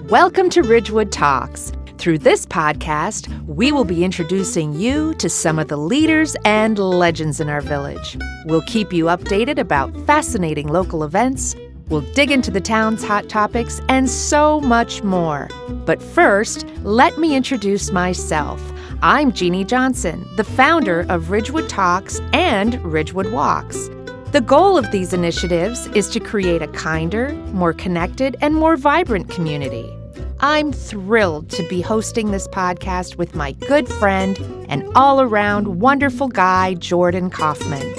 Welcome to Ridgewood Talks. Through this podcast, we will be introducing you to some of the leaders and legends in our village. We'll keep you updated about fascinating local events. We'll dig into the town's hot topics and so much more. But first, let me introduce myself. I'm Jeanne Johnson, the founder of Ridgewood Talks and Ridgewood Walks. The goal of these initiatives is to create a kinder, more connected, and more vibrant community. I'm thrilled to be hosting this podcast with my good friend and all-around wonderful guy, Jordan Kaufman.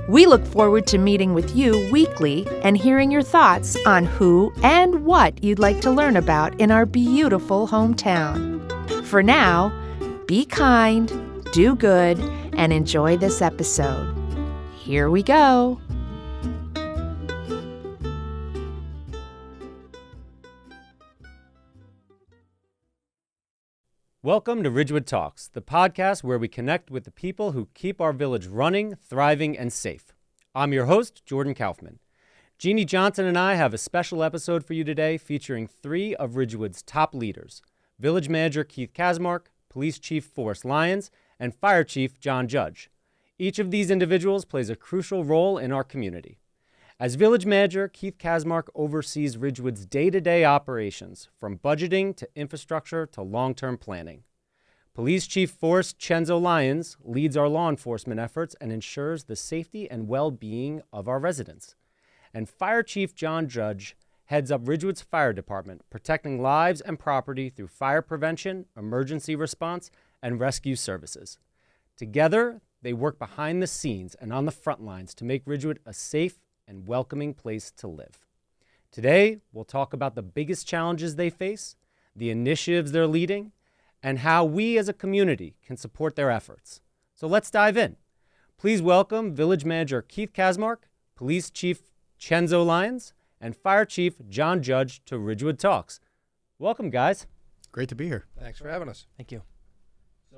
We look forward to meeting with you weekly and hearing your thoughts on who and what you'd like to learn about in our beautiful hometown. For now, be kind, do good, and enjoy this episode. Here we go. Welcome to Ridgewood Talks, the podcast where we connect with the people who keep our village running, thriving, and safe. I'm your host, Jordan Kaufman. Jeanne Johnson and I have a special episode for you today featuring three of Ridgewood's top leaders, Village Manager Keith Kasmark, Police Chief Forrest Lyons, and Fire Chief John Judge. Each of these individuals plays a crucial role in our community. As Village Manager, Keith Kasmark oversees Ridgewood's day-to-day operations, from budgeting to infrastructure to long-term planning. Police Chief Forrest Cenzo Lyons leads our law enforcement efforts and ensures the safety and well-being of our residents. And Fire Chief John Judge heads up Ridgewood's fire department, protecting lives and property through fire prevention, emergency response, and rescue services. Together, they work behind the scenes and on the front lines to make Ridgewood a safe and welcoming place to live. Today, we'll talk about the biggest challenges they face, the initiatives they're leading, and how we as a community can support their efforts. So let's dive in. Please welcome Village Manager Keith Kasmark, Police Chief Cenzo Lyons, and Fire Chief John Judge to Ridgewood Talks. Welcome, guys. Great to be here. Thanks for having us. Thank you.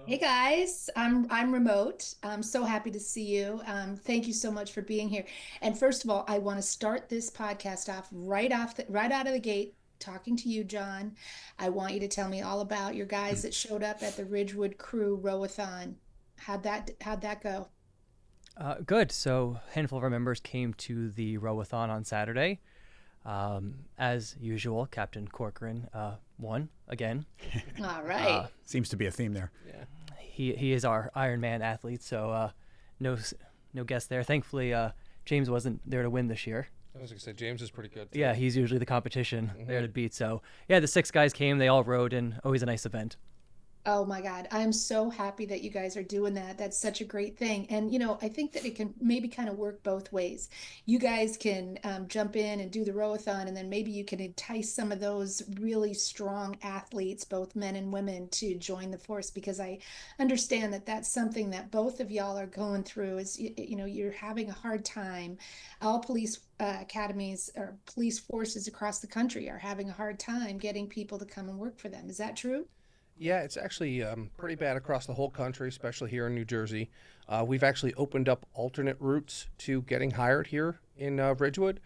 Hey guys, I'm remote. I'm so happy to see you. Thank you so much for being here. And first of all, I want to start this podcast off right out of the gate, talking to you, John. I want you to tell me all about your guys that showed up at the Ridgewood Crew Row-A-Thon. How'd that go? Good. So a handful of our members came to the Row-A-Thon on Saturday. As usual, Captain Corcoran won again. All right. Seems to be a theme there. Yeah. He is our Ironman athlete, so no guest there. Thankfully, James wasn't there to win this year. I was going to say, James is pretty good, too. Yeah, he's usually the competition there to beat. So, yeah, the 6 guys came. They all rode, and always a nice event. Oh my God, I'm so happy that you guys are doing that. That's such a great thing. And, I think that it can maybe kind of work both ways. You guys can jump in and do the Row-A-Thon, and then maybe you can entice some of those really strong athletes, both men and women, to join the force, because I understand that that's something that both of y'all are going through is, you're having a hard time. All police academies or police forces across the country are having a hard time getting people to come and work for them. Is that true? Yeah, it's actually pretty bad across the whole country, especially here in New Jersey. We've actually opened up alternate routes to getting hired here in Ridgewood.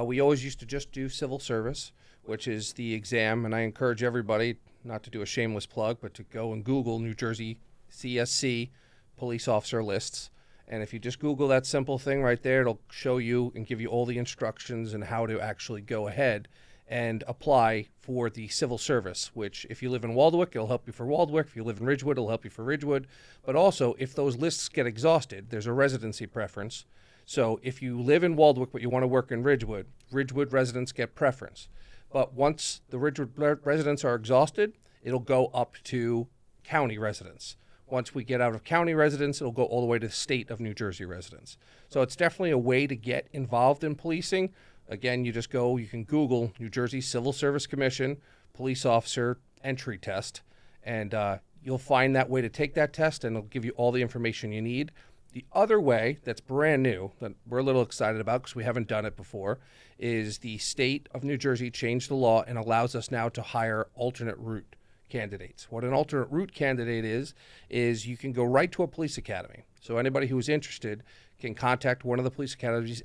We always used to just do civil service, which is the exam, and I encourage everybody, not to do a shameless plug, but to go and Google New Jersey CSC police officer lists. And if you just Google that simple thing right there, it'll show you and give you all the instructions and how to actually go ahead and apply for the civil service, which if you live in Waldwick, it'll help you for Waldwick. If you live in Ridgewood, it'll help you for Ridgewood. But also, if those lists get exhausted, there's a residency preference. So if you live in Waldwick but you want to work in Ridgewood, Ridgewood residents get preference. But once the Ridgewood residents are exhausted, it'll go up to county residents. Once we get out of county residents, it'll go all the way to state of New Jersey residents. So it's definitely a way to get involved in policing. Again, you can Google New Jersey Civil Service Commission police officer entry test, and you'll find that way to take that test, and it'll give you all the information you need. The other way that's brand new, that we're a little excited about because we haven't done it before, is the state of New Jersey changed the law and allows us now to hire alternate route candidates. What an alternate route candidate is you can go right to a police academy. So anybody who is interested can contact one of the police academies.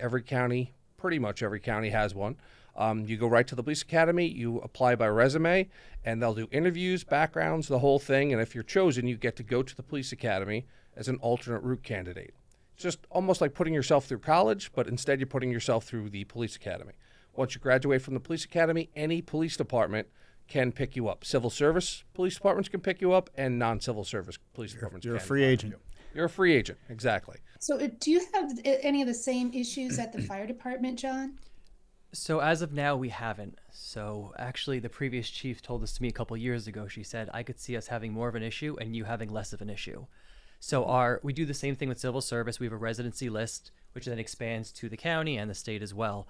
Pretty much every county has one. You go right to the police academy, you apply by resume, and they'll do interviews, backgrounds, the whole thing. And if you're chosen, you get to go to the police academy as an alternate route candidate. It's just almost like putting yourself through college, but instead you're putting yourself through the police academy. Once you graduate from the police academy, any police department can pick you up. Civil service police departments can pick you up, and non-civil service police departments You're a can. free agent. You're a free agent, exactly. So do you have any of the same issues at the fire department, John? So as of now, we haven't. So actually, the previous chief told this to me a couple years ago. She said, I could see us having more of an issue and you having less of an issue. So we do the same thing with civil service. We have a residency list, which then expands to the county and the state as well.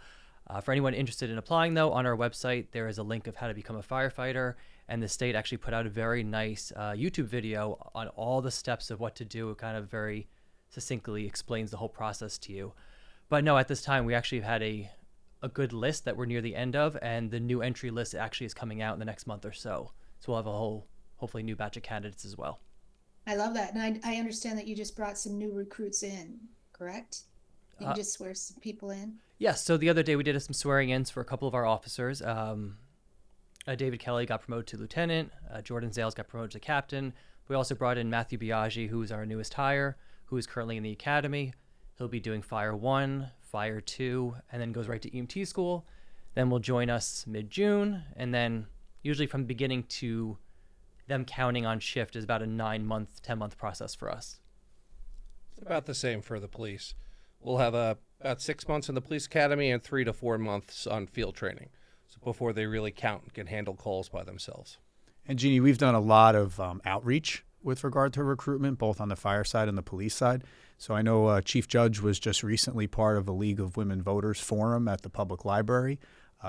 For anyone interested in applying, though, on our website, there is a link of how to become a firefighter, and the state actually put out a very nice YouTube video on all the steps of what to do. It kind of very succinctly explains the whole process to you. But no, at this time, we actually have had a good list that we're near the end of, and the new entry list actually is coming out in the next month or so. So we'll have a whole, hopefully, new batch of candidates as well. I love that. And I understand that you just brought some new recruits in, correct? You just swear some people in? Yes, so the other day we did some swearing-ins for a couple of our officers. David Kelly got promoted to lieutenant. Jordan Zales got promoted to captain. We also brought in Matthew Biaggi, who is our newest hire, who is currently in the academy. He'll be doing Fire 1, Fire 2, and then goes right to EMT school. Then will join us mid-June, and then usually from the beginning to them counting on shift is about a 9-month, 10-month process for us. It's about the same for the police. We'll have about 6 months in the police academy and 3 to 4 months on field training, so before they really count and can handle calls by themselves. And Jeanne, we've done a lot of outreach with regard to recruitment, both on the fire side and the police side. So I know Chief Judge was just recently part of a League of Women Voters forum at the public library,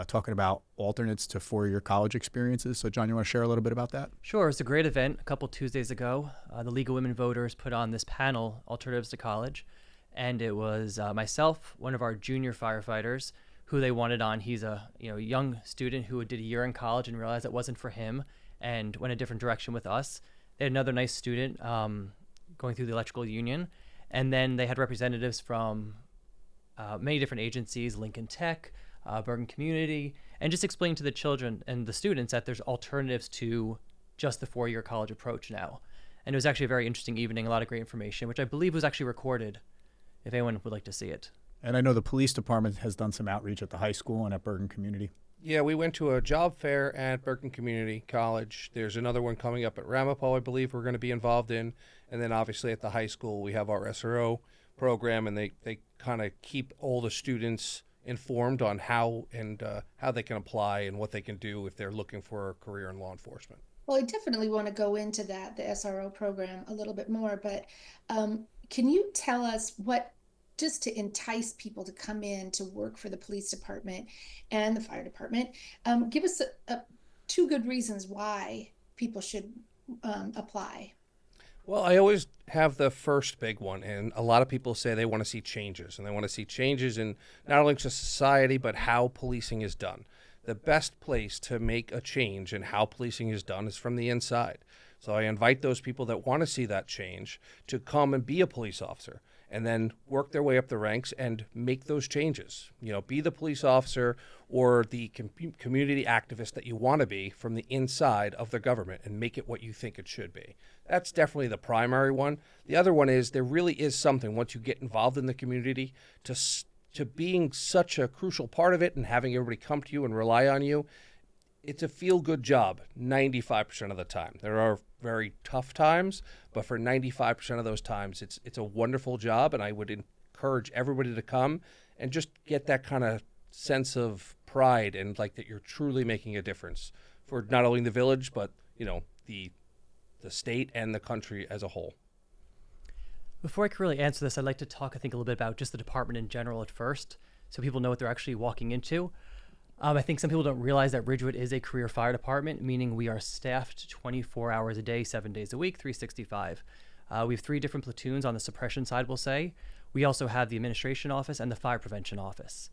talking about alternates to four-year college experiences. So John, you want to share a little bit about that? Sure. It's a great event. A couple Tuesdays ago, the League of Women Voters put on this panel, Alternatives to College. And it was myself, one of our junior firefighters, who they wanted on. He's a young student who did a year in college and realized it wasn't for him and went a different direction with us. They had another nice student going through the electrical union. And then they had representatives from many different agencies, Lincoln Tech, Bergen Community, and just explain to the children and the students that there's alternatives to just the four-year college approach now. And it was actually a very interesting evening, a lot of great information, which I believe was actually recorded, if anyone would like to see it. And I know the police department has done some outreach at the high school and at Bergen Community. Yeah, we went to a job fair at Bergen Community College. There's another one coming up at Ramapo, I believe we're going to be involved in. And then obviously at the high school, we have our SRO program, and they kind of keep all the students informed on how they can apply and what they can do if they're looking for a career in law enforcement. Well, I definitely want to go into the SRO program a little bit more, but can you tell us just to entice people to come in to work for the police department and the fire department, give us two good reasons why people should apply. Well, I always have the first big one, and a lot of people say they want to see changes, and they want to see changes in not only just society, but how policing is done. The best place to make a change in how policing is done is from the inside. So I invite those people that want to see that change to come and be a police officer, and then work their way up the ranks and make those changes. Be the police officer or the community activist that you want to be from the inside of the government and make it what you think it should be. That's definitely the primary one. The other one is there really is something once you get involved in the community to being such a crucial part of it and having everybody come to you and rely on you. It's a feel-good job 95% of the time. There are very tough times, but for 95% of those times, it's a wonderful job, and I would encourage everybody to come and just get that kind of sense of pride and like that you're truly making a difference for not only the village, but the state and the country as a whole. Before I can really answer this, I'd like to talk, I think, a little bit about just the department in general at first, so people know what they're actually walking into. I think some people don't realize that Ridgewood is a career fire department, meaning we are staffed 24 hours a day, 7 days a week, 365. We have 3 different platoons on the suppression side, we'll say. We also have the administration office and the fire prevention office.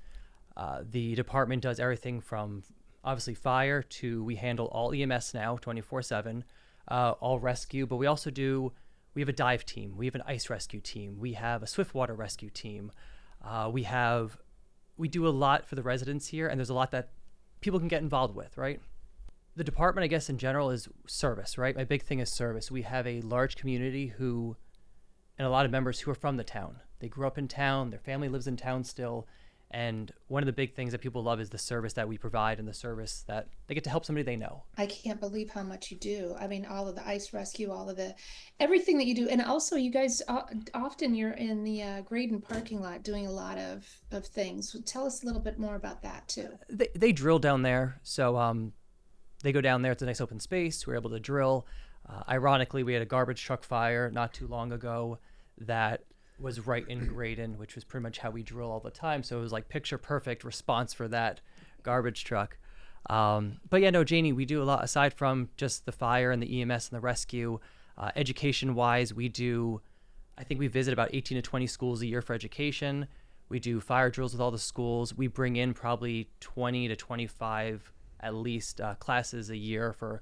The department does everything from, obviously, fire to we handle all EMS now, 24/7, all rescue, but we also we have a dive team, we have an ice rescue team, we have a swift water rescue team, we have we do a lot for the residents here, and there's a lot that people can get involved with, right? The department, I guess, in general is service, right? My big thing is service. We have a large community and a lot of members who are from the town. They grew up in town, their family lives in town still, and one of the big things that people love is the service that we provide and the service that they get to help somebody they know. I can't believe how much you do. I mean, all of the ice rescue, all of everything that you do. And also you guys, often you're in the Graydon parking lot doing a lot of things. So tell us a little bit more about that too. They drill down there. So they go down there. It's a nice open space. We're able to drill. Ironically, we had a garbage truck fire not too long ago that was right in Graydon, which was pretty much how we drill all the time. So it was like picture perfect response for that garbage truck. But yeah, no, Janie, we do a lot aside from just the fire and the EMS and the rescue. Education wise, I think we visit about 18 to 20 schools a year for education. We do fire drills with all the schools. We bring in probably 20 to 25 at least classes a year for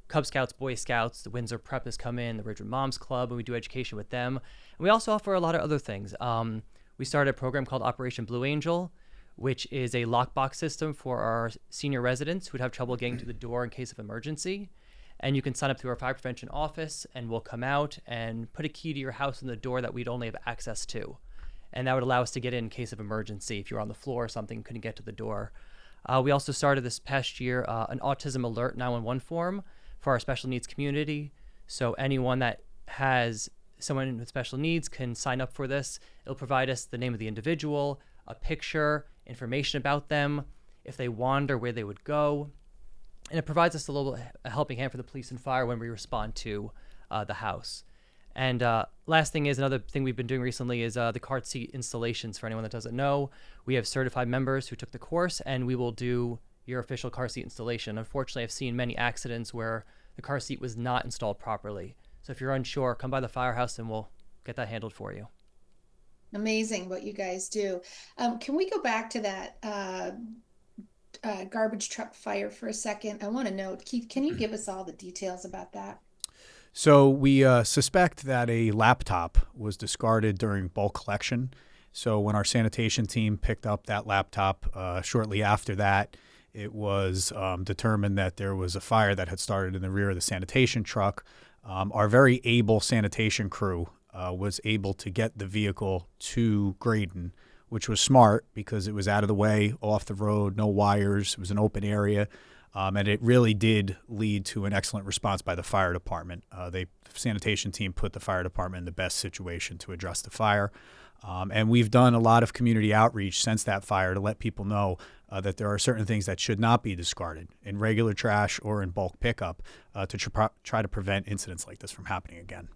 Cub Scouts, Boy Scouts. The Windsor Prep has come in, the Ridgewood Moms Club, and we do education with them. And we also offer a lot of other things. We started a program called Operation Blue Angel, which is a lockbox system for our senior residents who would have trouble getting to the door in case of emergency. And you can sign up through our fire prevention office, and we'll come out and put a key to your house in the door that we'd only have access to. And that would allow us to get in case of emergency. If you're on the floor or something, couldn't get to the door. We also started this past year an Autism Alert 911 form for our special needs community. So anyone that has someone with special needs can sign up for this. It'll provide us the name of the individual, a picture, information about them, if they wander, where they would go. And it provides us a helping hand for the police and fire when we respond to the house. And last thing is, another thing we've been doing recently is the car seat installations. For anyone that doesn't know, we have certified members who took the course, and we will do your official car seat installation. Unfortunately, I've seen many accidents where the car seat was not installed properly. So if you're unsure, come by the firehouse and we'll get that handled for you. Amazing what you guys do. Can we go back to that garbage truck fire for a second? I want to know, Keith, can you give us all the details about that? So we suspect that a laptop was discarded during bulk collection. So when our sanitation team picked up that laptop, shortly after that, it was determined that there was a fire that had started in the rear of the sanitation truck. Our very able sanitation crew was able to get the vehicle to Graydon, which was smart because it was out of the way, off the road, no wires. It was an open area. And it really did lead to an excellent response by the fire department. The sanitation team put the fire department in the best situation to address the fire. And we've done a lot of community outreach since that fire to let people know that there are certain things that should not be discarded in regular trash or in bulk pickup to try to prevent incidents like this from happening again.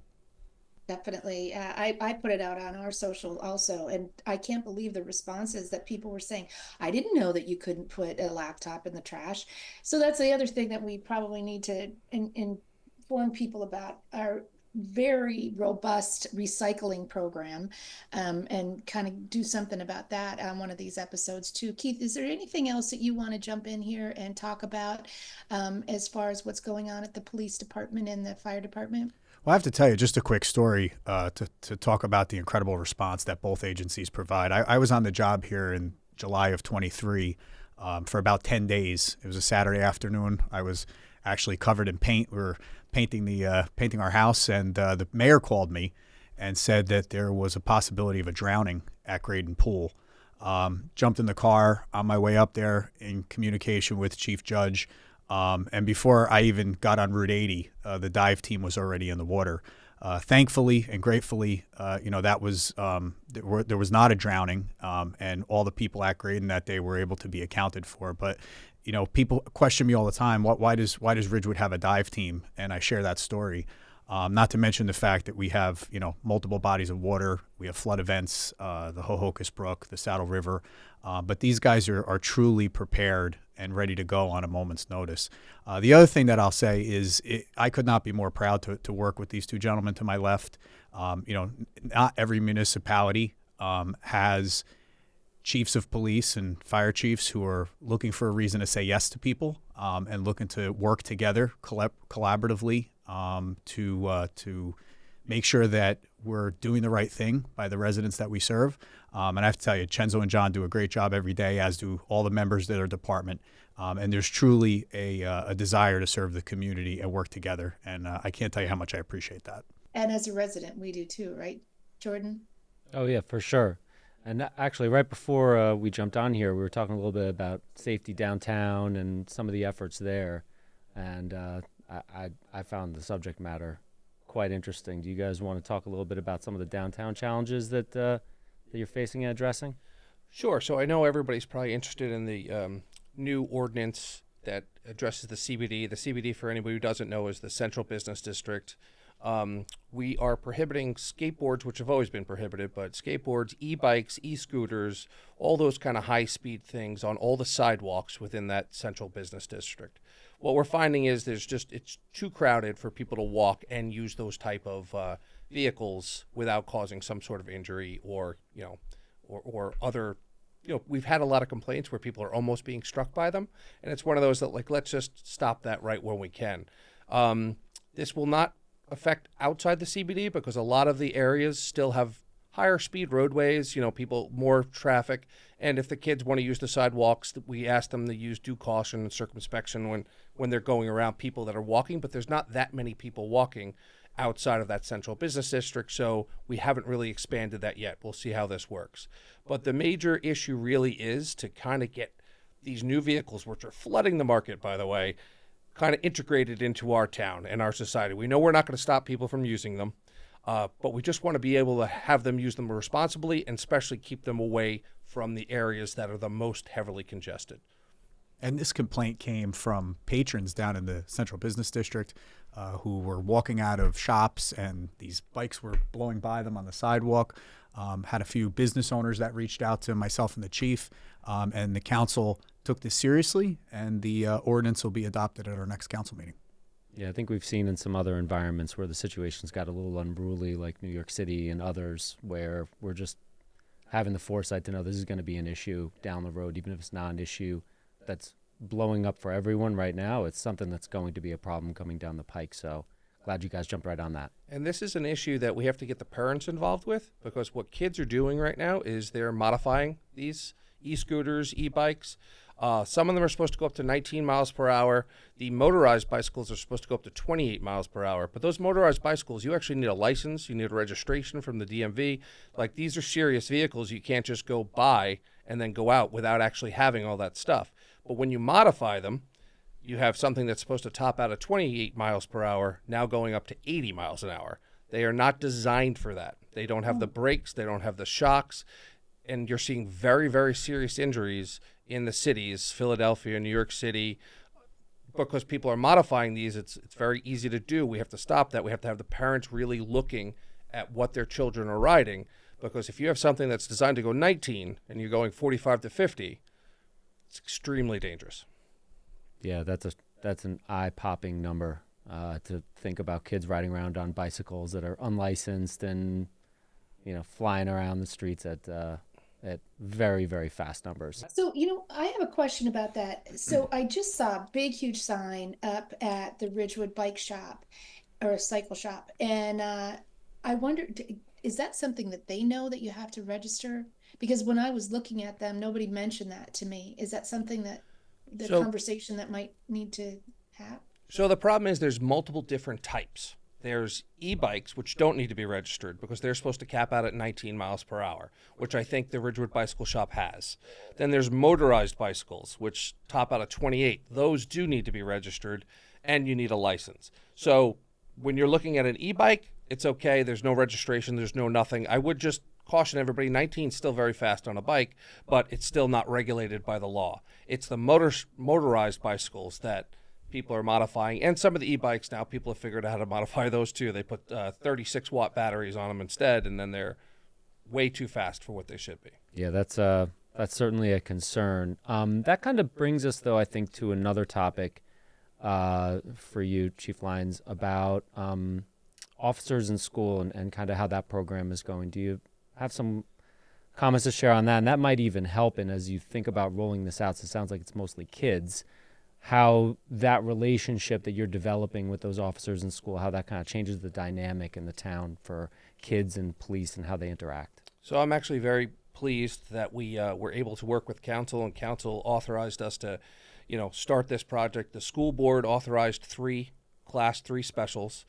Definitely. I put it out on our social also, and I can't believe the responses that people were saying. I didn't know that you couldn't put a laptop in the trash. So that's the other thing that we probably need to inform people about, our very robust recycling program, and kind of do something about that on one of these episodes too. Keith, is there anything else that you want to jump in here and talk about as far as what's going on at the police department and the fire department? Well, I have to tell you just a quick story to talk about the incredible response that both agencies provide. I was on the job here in July of 23 for about 10 days. It was a Saturday afternoon. I was actually covered in paint. We were painting our house, and the mayor called me and said that there was a possibility of a drowning at Graydon Pool. Jumped in the car on my way up there in communication with Chief Judge. And before I even got on Route 80, the dive team was already in the water. Thankfully and gratefully, that was there was not a drowning, and all the people at Graydon that day were able to be accounted for. But people question me all the time, why does Ridgewood have a dive team? And I share that story. Not to mention the fact that we have multiple bodies of water. We have flood events, the Hohokus Brook, the Saddle River. But these guys are truly prepared and ready to go on a moment's notice. The other thing that I'll say is I could not be more proud to work with these two gentlemen to my left. Not every municipality has chiefs of police and fire chiefs who are looking for a reason to say yes to people and looking to work together collaboratively to make sure that we're doing the right thing by the residents that we serve. And I have to tell you, Cenzo and John do a great job every day, as do all the members of their department. And there's truly a desire to serve the community and work together. And I can't tell you how much I appreciate that. And as a resident, we do too, right, Jordan? Oh, yeah, for sure. And actually, right before we jumped on here, we were talking a little bit about safety downtown and some of the efforts there. And I found the subject matter quite interesting. Do you guys want to talk a little bit about some of the downtown challenges that you're facing and addressing? Sure. So I know everybody's probably interested in the new ordinance that addresses the CBD. The CBD, for anybody who doesn't know, is the Central Business District. We are prohibiting skateboards, which have always been prohibited, but skateboards, e-bikes, e-scooters, all those kind of high-speed things on all the sidewalks within that Central Business District. What we're finding is it's too crowded for people to walk and use those type of vehicles without causing some sort of injury or other. We've had a lot of complaints where people are almost being struck by them, and it's one of those that, like, let's just stop that right when we can. This will not affect outside the CBD because a lot of the areas still have higher speed roadways, people, more traffic. And if the kids want to use the sidewalks, we ask them to use due caution and circumspection when they're going around people that are walking. But there's not that many people walking outside of that Central Business District, so we haven't really expanded that yet. We'll see how this works. But the major issue really is to kind of get these new vehicles, which are flooding the market, by the way, kind of integrated into our town and our society. We know we're not going to stop people from using them, but we just want to be able to have them use them responsibly and especially keep them away from the areas that are the most heavily congested. And this complaint came from patrons down in the Central Business District who were walking out of shops and these bikes were blowing by them on the sidewalk. Had a few business owners that reached out to myself and the chief, and the council took this seriously, and the ordinance will be adopted at our next council meeting. Yeah, I think we've seen in some other environments where the situation's got a little unruly, like New York City and others, where we're just having the foresight to know this is going to be an issue down the road, even if it's not an issue that's blowing up for everyone right now. It's something that's going to be a problem coming down the pike. So glad you guys jumped right on that. And this is an issue that we have to get the parents involved with, because what kids are doing right now is they're modifying these e-scooters, e-bikes. Some of them are supposed to go up to 19 miles per hour. The motorized bicycles are supposed to go up to 28 miles per hour. But those motorized bicycles, you actually need a license. You need a registration from the DMV. Like, these are serious vehicles. You can't just go buy and then go out without actually having all that stuff. But when you modify them, you have something that's supposed to top out at 28 miles per hour, now going up to 80 miles an hour. They are not designed for that. They don't have the brakes. They don't have the shocks. And you're seeing very, very serious injuries in the cities, Philadelphia, New York City, because people are modifying these. It's very easy to do. We have to stop that. We have to have the parents really looking at what their children are riding, because if you have something that's designed to go 19 and you're going 45 to 50, it's extremely dangerous. Yeah, that's an eye-popping number to think about kids riding around on bicycles that are unlicensed and, flying around the streets at very, very fast numbers. So, I have a question about that. So I just saw a big, huge sign up at the Ridgewood bike shop or cycle shop. And I wonder, is that something that they know that you have to register? Because when I was looking at them, nobody mentioned that to me. Is that something that conversation that might need to have? So the problem is there's multiple different types. There's e-bikes, which don't need to be registered because they're supposed to cap out at 19 miles per hour, which I think the Ridgewood Bicycle Shop has. Then there's motorized bicycles, which top out at 28. Those do need to be registered, and you need a license. So when you're looking at an e-bike, it's okay. There's no registration. There's no nothing. I would just caution everybody, 19 is still very fast on a bike, but it's still not regulated by the law. It's the motorized bicycles that people are modifying, and some of the e-bikes now, people have figured out how to modify those too. They put 36-watt batteries on them instead, and then they're way too fast for what they should be. Yeah, that's certainly a concern. That kind of brings us, though, I think, to another topic for you, Chief Lyons, about officers in school and kind of how that program is going. Do you have some comments to share on that? And that might even help, and as you think about rolling this out, so it sounds like it's mostly kids, how that relationship that you're developing with those officers in school, how that kind of changes the dynamic in the town for kids and police and how they interact. So I'm actually very pleased that we were able to work with council, and council authorized us to, start this project. The school board authorized 3 Class 3 specials,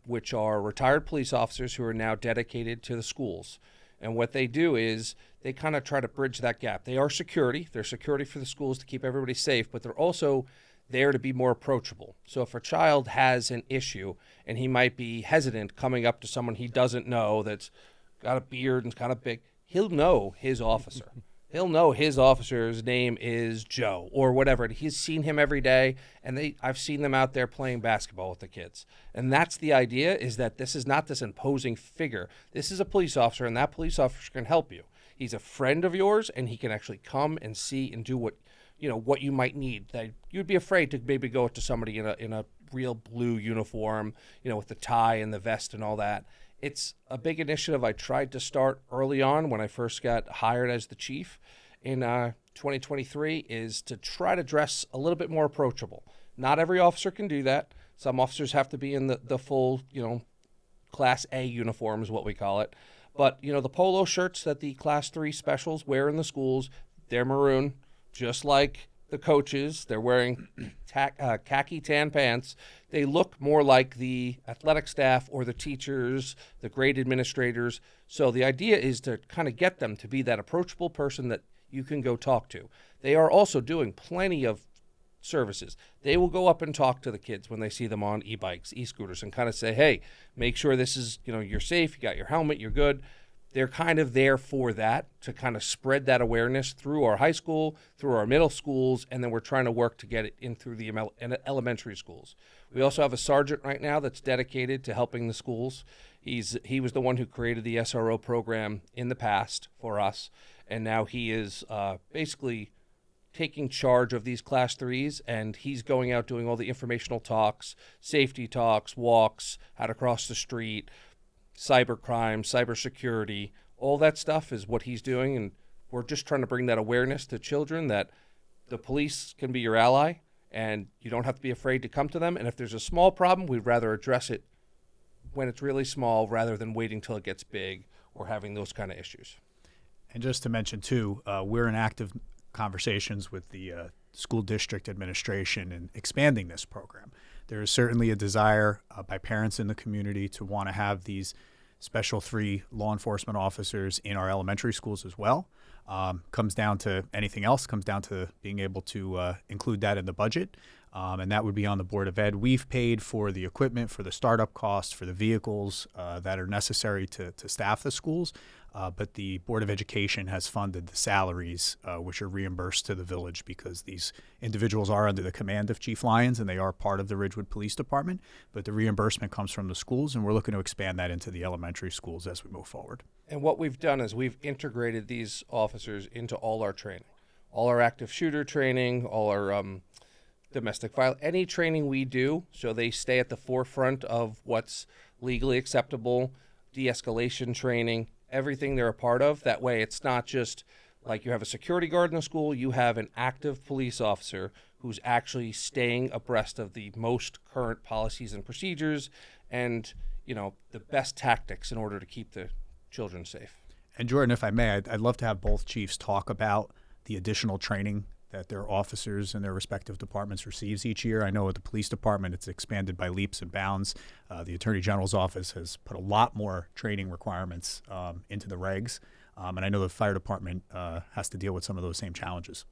which are retired police officers who are now dedicated to the schools. And what they do is they kind of try to bridge that gap. They are security. They're security for the schools to keep everybody safe, but they're also there to be more approachable. So if a child has an issue and he might be hesitant coming up to someone he doesn't know that's got a beard and kind of big, he'll know his officer. He'll know his officer's name is Joe or whatever. He's seen him every day, and I've seen them out there playing basketball with the kids. And that's the idea, is that this is not this imposing figure. This is a police officer, and that police officer can help you. He's a friend of yours, and he can actually come and see and do what you might need. That you'd be afraid to maybe go to somebody in a real blue uniform, with the tie and the vest and all that. It's a big initiative I tried to start early on when I first got hired as the chief in 2023, is to try to dress a little bit more approachable. Not every officer can do that. Some officers have to be in the full, Class A uniform is what we call it. But, the polo shirts that the Class 3 specials wear in the schools, they're maroon, just like the coaches. They're wearing khaki tan pants. They look more like the athletic staff or the teachers, the grade administrators. So the idea is to kind of get them to be that approachable person that you can go talk to. They are also doing plenty of services. They will go up and talk to the kids when they see them on e-bikes, e-scooters, and kind of say, hey, make sure this is, you're safe, you got your helmet, you're good. They're kind of there for that, to kind of spread that awareness through our high school, through our middle schools, and then we're trying to work to get it in through the elementary schools. We also have a sergeant right now that's dedicated to helping the schools. He was the one who created the SRO program in the past for us, and now he is basically taking charge of these Class 3s, and he's going out doing all the informational talks, safety talks, walks, how to cross the street, cybercrime, cybersecurity, all that stuff is what he's doing. And we're just trying to bring that awareness to children that the police can be your ally and you don't have to be afraid to come to them. And if there's a small problem, we'd rather address it when it's really small rather than waiting till it gets big or having those kind of issues. And just to mention, too, we're in active conversations with the school district administration in expanding this program. There is certainly a desire by parents in the community to want to have these Special 3 law enforcement officers in our elementary schools as well. Comes down to anything else, comes down to being able to include that in the budget, and that would be on the Board of Ed. We've paid for the equipment, for the startup costs, for the vehicles that are necessary to staff the schools, but the Board of Education has funded the salaries, which are reimbursed to the village because these individuals are under the command of Chief Lyons and they are part of the Ridgewood Police Department, but the reimbursement comes from the schools, and we're looking to expand that into the elementary schools as we move forward. And what we've done is we've integrated these officers into all our training, all our active shooter training, all our domestic violence, any training we do, so they stay at the forefront of what's legally acceptable, de-escalation training, everything they're a part of. That way it's not just like you have a security guard in the school, you have an active police officer who's actually staying abreast of the most current policies and procedures and, the best tactics in order to keep the children safe. And Jordan, if I may, I'd love to have both chiefs talk about the additional training that their officers in their respective departments receives each year. I know at the police department it's expanded by leaps and bounds. The Attorney General's office has put a lot more training requirements into the regs, and I know the fire department has to deal with some of those same challenges.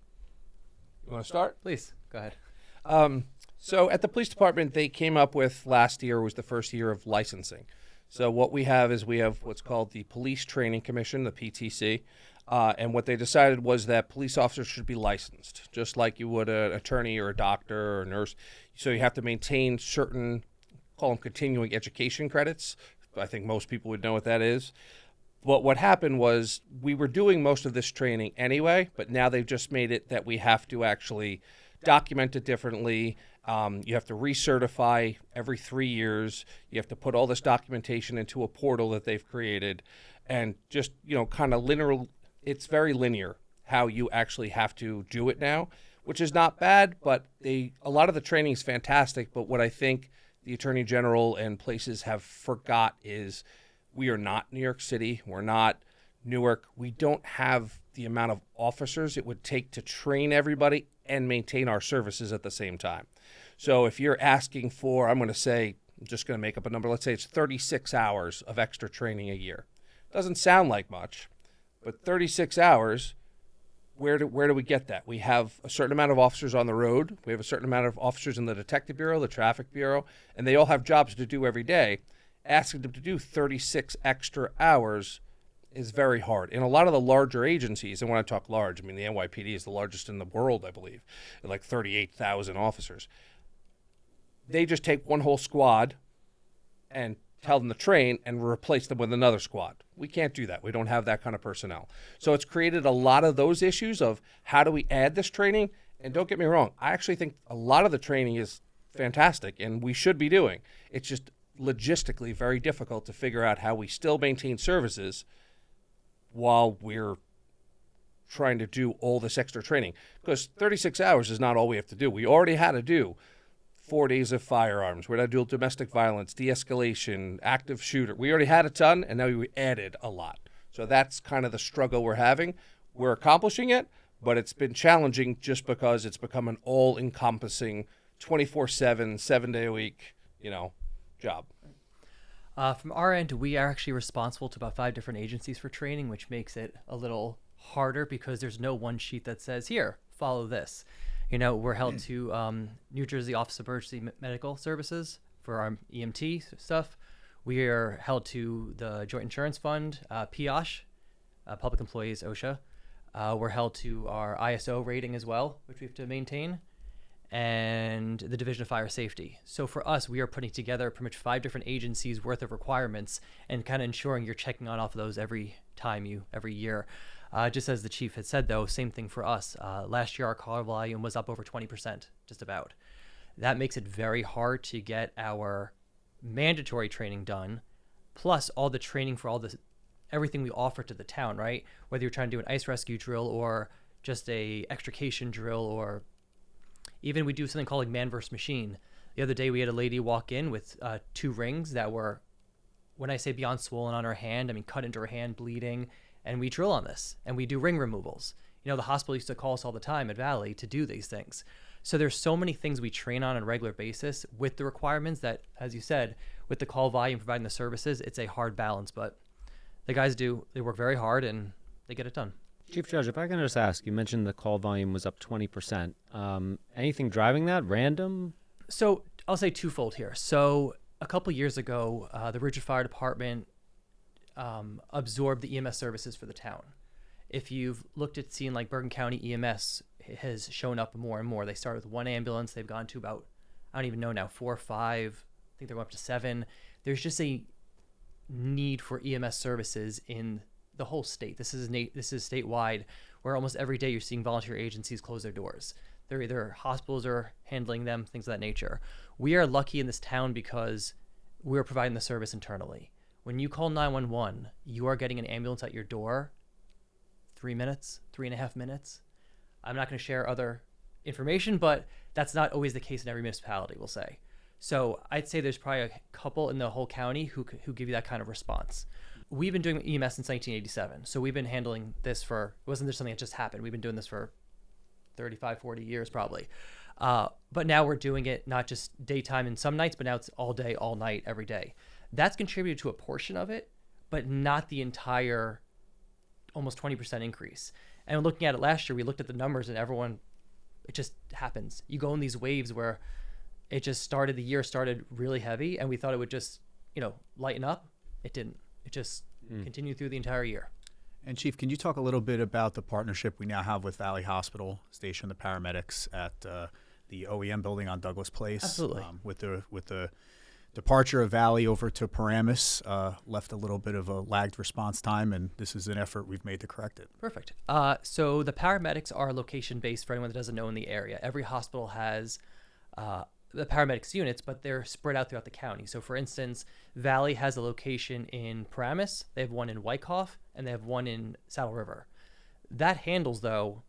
You want to start? Please, go ahead. So at the police department, they came up with, last year was the first year of licensing. So what we have is we have what's called the Police Training Commission, the PTC, and what they decided was that police officers should be licensed, just like you would an attorney or a doctor or a nurse. So you have to maintain certain, call them continuing education credits. I think most people would know what that is. But what happened was we were doing most of this training anyway, but now they've just made it that we have to actually document it differently. You have to recertify every 3 years. You have to put all this documentation into a portal that they've created, and just, kind of linear. It's very linear how you actually have to do it now, which is not bad, but a lot of the training is fantastic. But what I think the Attorney General and places have forgot is we are not New York City. We're not Newark, we don't have the amount of officers it would take to train everybody and maintain our services at the same time. So if you're asking for, I'm just going to make up a number, let's say it's 36 hours of extra training a year. Doesn't sound like much, but 36 hours, where do we get that? We have a certain amount of officers on the road. We have a certain amount of officers in the Detective Bureau, the Traffic Bureau, and they all have jobs to do every day. Asking them to do 36 extra hours is very hard. In a lot of the larger agencies, and when I talk large, I mean the NYPD is the largest in the world, I believe, at like 38,000 officers. They just take one whole squad and tell them to train and replace them with another squad. We can't do that. We don't have that kind of personnel. So it's created a lot of those issues of how do we add this training? And don't get me wrong, I actually think a lot of the training is fantastic and we should be doing. It's just logistically very difficult to figure out how we still maintain services while we're trying to do all this extra training. Because 36 hours is not all we have to do. We already had to do 4 days of firearms. We're going to do domestic violence, de-escalation, active shooter. We already had a ton, and now we added a lot. So that's kind of the struggle we're having. We're accomplishing it, but it's been challenging just because it's become an all-encompassing 24/7, 7-day-a-week, job. From our end, we are actually responsible to about 5 different agencies for training, which makes it a little harder because there's no one sheet that says, here, follow this. We're held to New Jersey Office of Emergency Medical Services for our EMT stuff. We are held to the Joint Insurance Fund, PIOSH, Public Employees, OSHA. We're held to our ISO rating as well, which we have to maintain, and the Division of Fire Safety. So for us, we are putting together pretty much 5 different agencies worth of requirements and kind of ensuring you're checking on off of those every year. Just as the chief had said, though, same thing for us. Last year, our call volume was up over 20%, just about. That makes it very hard to get our mandatory training done, plus all the training for everything we offer to the town, right? Whether you're trying to do an ice rescue drill or just a extrication drill, or even we do something called like man versus machine. The other day, we had a lady walk in with 2 rings that were, when I say beyond swollen on her hand, I mean cut into her hand, bleeding. And we drill on this, and we do ring removals. The hospital used to call us all the time at Valley to do these things. So there's so many things we train on a regular basis with the requirements that, as you said, with the call volume, providing the services, it's a hard balance. But the guys they work very hard, and they get it done. Chief Judge, if I can just ask, you mentioned the call volume was up 20%. Anything driving that? Random? So I'll say twofold here. So a couple years ago, the Ridgewood Fire Department absorb the EMS services for the town. If you've looked at seeing like Bergen County EMS has shown up more and more. They started with 1 ambulance. They've gone to about, I don't even know now, 4 or 5. I think they're going up to 7. There's just a need for EMS services in the whole state. This is statewide, where almost every day you're seeing volunteer agencies close their doors. They're either hospitals are handling them, things of that nature. We are lucky in this town because we're providing the service internally. When you call 911, you are getting an ambulance at your door 3 minutes, 3.5 minutes. I'm not going to share other information, but that's not always the case in every municipality, we'll say. So I'd say there's probably a couple in the whole county who give you that kind of response. We've been doing EMS since 1987. So we've been handling this it wasn't just something that just happened. We've been doing this for 35, 40 years probably. But now we're doing it not just daytime and some nights, but now it's all day, all night, every day. That's contributed to a portion of it, but not the entire almost 20% increase. And looking at it last year, we looked at the numbers and it just happens. You go in these waves where the year started really heavy and we thought it would just, lighten up. It didn't. It just continued through the entire year. And Chief, can you talk a little bit about the partnership we now have with Valley Hospital, station the paramedics at the OEM building on Douglas Place? Absolutely. With the departure of Valley over to Paramus, left a little bit of a lagged response time, and this is an effort we've made to correct it. Perfect. So the paramedics are location-based for anyone that doesn't know in the area. Every hospital has the paramedics units, but they're spread out throughout the county. So for instance, Valley has a location in Paramus, they have one in Wyckoff, and they have one in Saddle River. That handles, though,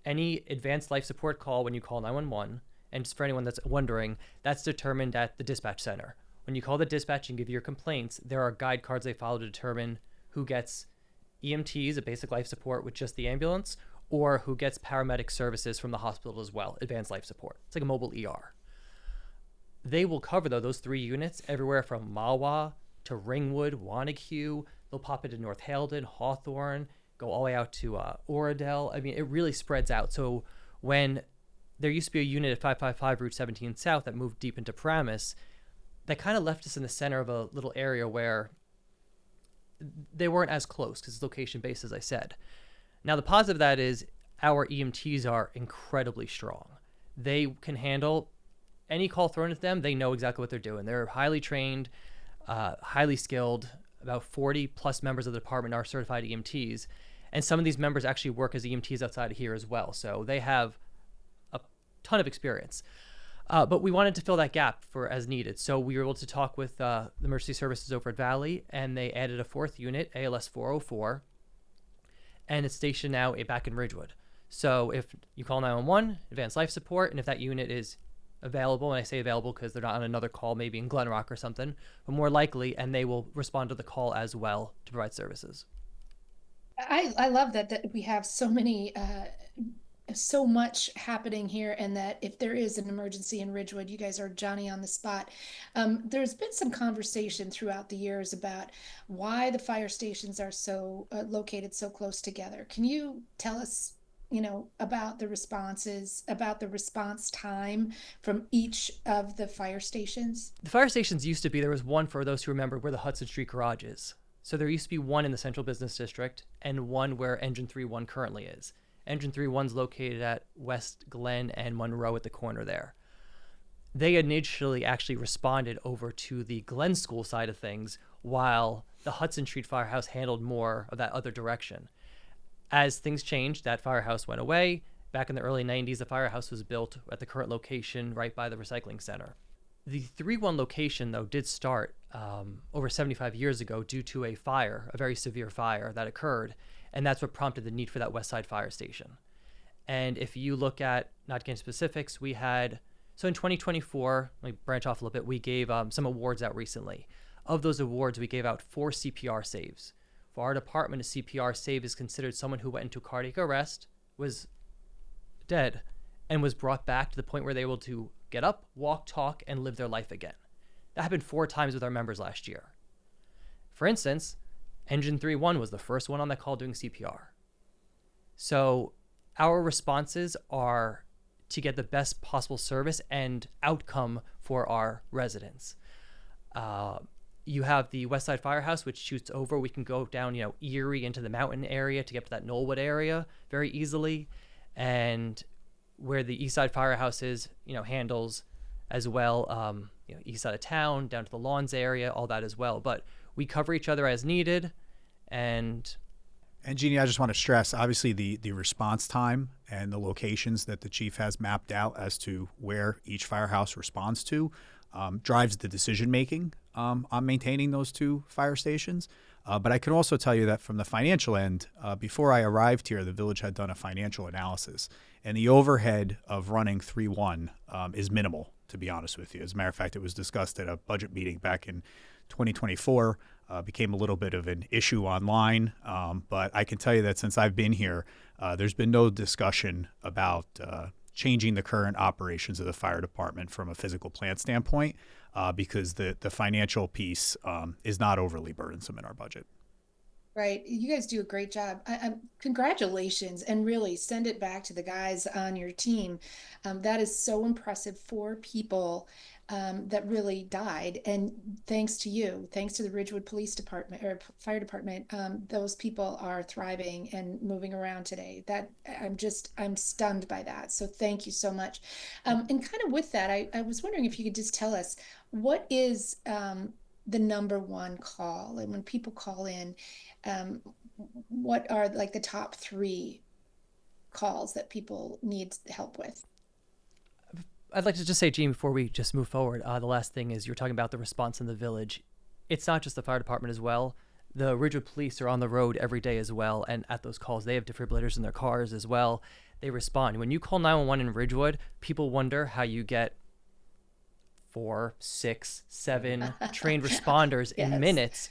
any advanced life support call when you call 911. And just for anyone that's wondering, that's determined at the dispatch center. When you call the dispatch and give your complaints, there are guide cards they follow to determine who gets EMTs, a basic life support with just the ambulance, or who gets paramedic services from the hospital as well, advanced life support. It's like a mobile ER. They will cover, though, those 3 units everywhere from Mahwah to Ringwood, Wanacue. They'll pop into North Haledon, Hawthorne, go all the way out to Oradell. I mean, it really spreads out. So when there used to be a unit at 555 Route 17 South that moved deep into Paramus, that kind of left us in the center of a little area where they weren't as close because it's location-based, as I said. Now, the positive of that is our EMTs are incredibly strong. They can handle any call thrown at them. They know exactly what they're doing. They're highly trained, highly skilled. About 40 plus members of the department are certified EMTs. And some of these members actually work as EMTs outside of here as well. So they have a ton of experience. But we wanted to fill that gap for as needed. So we were able to talk with the emergency services over at Valley, and they added a 4th unit, ALS 404, and it's stationed now back in Ridgewood. So if you call 911, advanced life support, and if that unit is available, and I say available because they're not on another call, maybe in Glen Rock or something, but more likely, and they will respond to the call as well to provide services. I love that we have so many so much happening here, and that if there is an emergency in Ridgewood, you guys are Johnny on the spot. There's been some conversation throughout the years about why the fire stations are so located so close together. Can you tell us, about the responses, about the response time from each of the fire stations? The fire stations used to be, there was one, for those who remember, where the Hudson Street garage is. So there used to be one in the Central Business District and one where Engine 3-1 currently is. Engine 3-1's located at West Glen and Monroe at the corner there. They initially actually responded over to the Glen School side of things, while the Hudson Street Firehouse handled more of that other direction. As things changed, that firehouse went away. Back in the early 90s, the firehouse was built at the current location right by the recycling center. The 3-1 location, though, did start over 75 years ago due to a fire, a very severe fire that occurred, and that's what prompted the need for that West Side Fire Station. And if you look at, not getting specifics, we had, so in 2024, let me branch off a little bit, we gave some awards out recently. Of those awards, we gave out 4 CPR saves. For our department, a CPR save is considered someone who went into cardiac arrest, was dead, and was brought back to the point where they were able to get up, walk, talk, and live their life again. That happened 4 times with our members last year. For instance, Engine 3-1 was the first one on that call doing CPR. So our responses are to get the best possible service and outcome for our residents. You have the West Side Firehouse, which shoots over. We can go down, Erie into the mountain area to get to that Knollwood area very easily. And where the East Side Firehouse is, handles as well, east side of town, down to the Lawns area, all that as well. But we cover each other as needed. And Jeanne, I just want to stress, obviously, the response time and the locations that the chief has mapped out as to where each firehouse responds to drives the decision-making on maintaining those 2 fire stations. But I can also tell you that from the financial end, before I arrived here, the village had done a financial analysis, and the overhead of running 3-1 is minimal, to be honest with you. As a matter of fact, it was discussed at a budget meeting back in 2024, became a little bit of an issue online. But I can tell you that since I've been here, there's been no discussion about changing the current operations of the fire department from a physical plant standpoint, because the financial piece is not overly burdensome in our budget. Right. You guys do a great job. Congratulations, and really send it back to the guys on your team. That is so impressive. 4 people that really died. And thanks to you, thanks to the Ridgewood Police Department or Fire Department, those people are thriving and moving around today. I'm stunned by that. So thank you so much. And kind of with that, I was wondering if you could just tell us, what is the number one call? And when people call in, what are like the top 3 calls that people need help with? I'd like to just say, Jeanne, before we just move forward, the last thing is, you're talking about the response in the village. It's not just the fire department as well. The Ridgewood police are on the road every day as well, and at those calls, they have defibrillators in their cars as well. They respond. When you call 911 in Ridgewood, people wonder how you get 4, 6, 7 trained responders in minutes.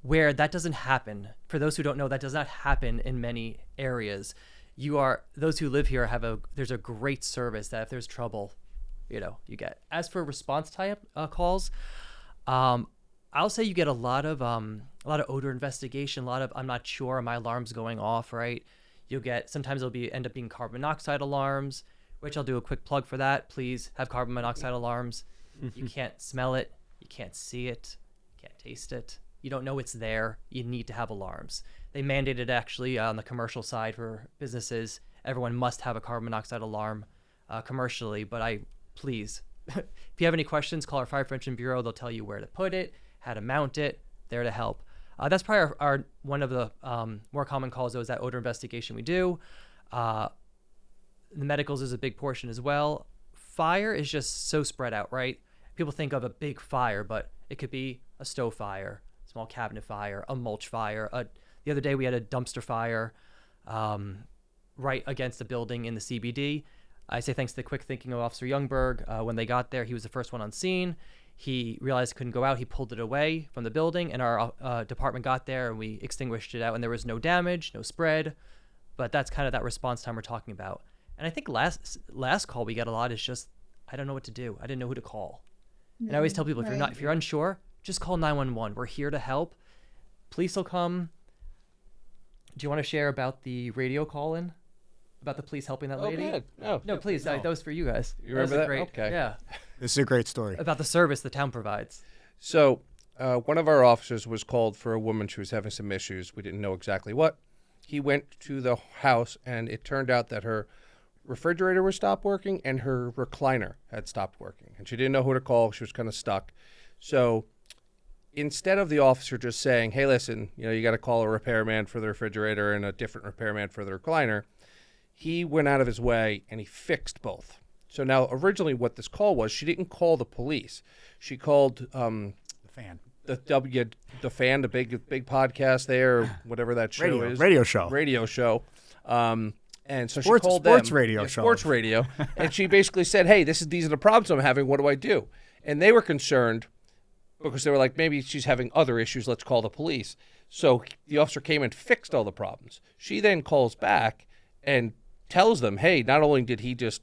where that doesn't happen. For those who don't know, that does not happen in many areas. Those who live here there's a great service that if there's trouble, you get. As for response type calls, I'll say you get a lot of odor investigation, a lot of I'm not sure, my alarm's going off, right? You'll get, sometimes end up being carbon monoxide alarms, which I'll do a quick plug for that. Please have carbon monoxide alarms. You can't smell it, you can't see it, you can't taste it. You don't know it's there. You need to have alarms. They mandated actually on the commercial side for businesses, everyone must have a carbon monoxide alarm commercially, but please, if you have any questions, call our Fire Prevention Bureau. They'll tell you where to put it, how to mount it, there to help. That's probably our one of the more common calls, though, is that odor investigation we do. The medicals is a big portion as well. Fire is just so spread out, right? People think of a big fire, but it could be a stove fire, small cabinet fire, a mulch fire. The other day we had a dumpster fire right against a building in the CBD. I say thanks to the quick thinking of Officer Youngberg. When they got there, he was the first one on scene. He realized he couldn't go out. He pulled it away from the building, and our department got there, and we extinguished it out, and there was no damage, no spread. But that's kind of that response time we're talking about. And I think last call we get a lot is just, I don't know what to do. I didn't know who to call. And I always tell people, if you're unsure, just call 911. We're here to help. Police will come. Do you want to share about the radio call-in? About the police helping that lady? No, please. That was for you guys. You remember that? Great, okay. Yeah. This is a great story. About the service the town provides. So one of our officers was called for a woman. She was having some issues. We didn't know exactly what. He went to the house, and it turned out that her refrigerator was stopped working and her recliner had stopped working. And she didn't know who to call. She was kind of stuck. So instead of the officer just saying, hey, listen, you got to call a repairman for the refrigerator and a different repairman for the recliner, he went out of his way and he fixed both. So now originally what this call was, she didn't call the police. She called The fan. the fan, the big podcast there, whatever that show is. Radio show. Radio show. And so she called sports them. Radio show. Sports radio. And she basically said, hey, these are the problems I'm having. What do I do? And they were concerned because they were like, maybe she's having other issues. Let's call the police. So the officer came and fixed all the problems. She then calls back and tells them, hey, not only did he just